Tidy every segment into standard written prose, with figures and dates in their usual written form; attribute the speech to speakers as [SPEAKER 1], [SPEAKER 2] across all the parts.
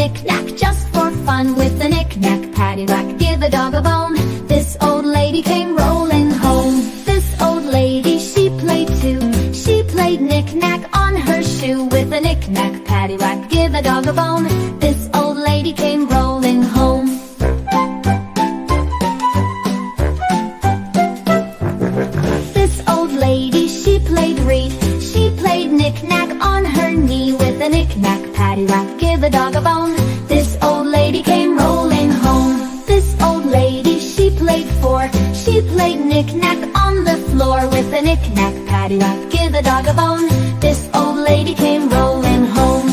[SPEAKER 1] knick-knack, just for fun. With a knick-knack, paddywhack, give a dog a bone. This old lady came rolling home. This old lady, she played too. She played knick-knack on her shoe. With a knick-knack, paddywhack, give a dog a bone. This old lady came rolling home. This old lady, she played reed. She played knick-knack on her knee. With a knick-knack, paddywhack, give a dog a bone. This old lady came rolling home. This old lady, she played four. She played knick-knack on the floor. With a knick-knack, paddywhack, give a dog a bone. This old lady came rolling home.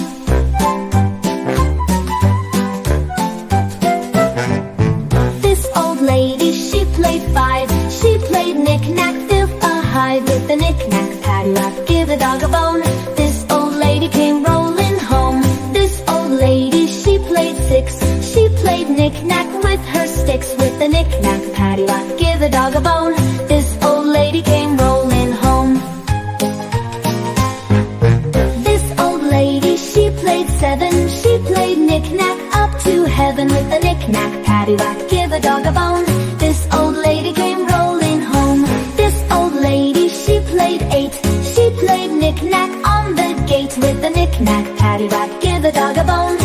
[SPEAKER 1] This old lady, she played five. She played knick-knack, fill a hive. With a knick-knack, paddywhack, give a dog a bone. This old lady came rolling home. This old lady, she played six. She played knick-knack with her sticks. With a knick-knack, paddywhack, give a dog a bone. This old lady came rolling home. This old lady, she played seven. She played knick-knack up to heaven. With a knick-knack, paddywhack, give a dog a bone. This old lady came rolling home. This old lady, she played eight. She played knick-knack on the gate. With a knick-knack, paddywhack, give a dog a bone.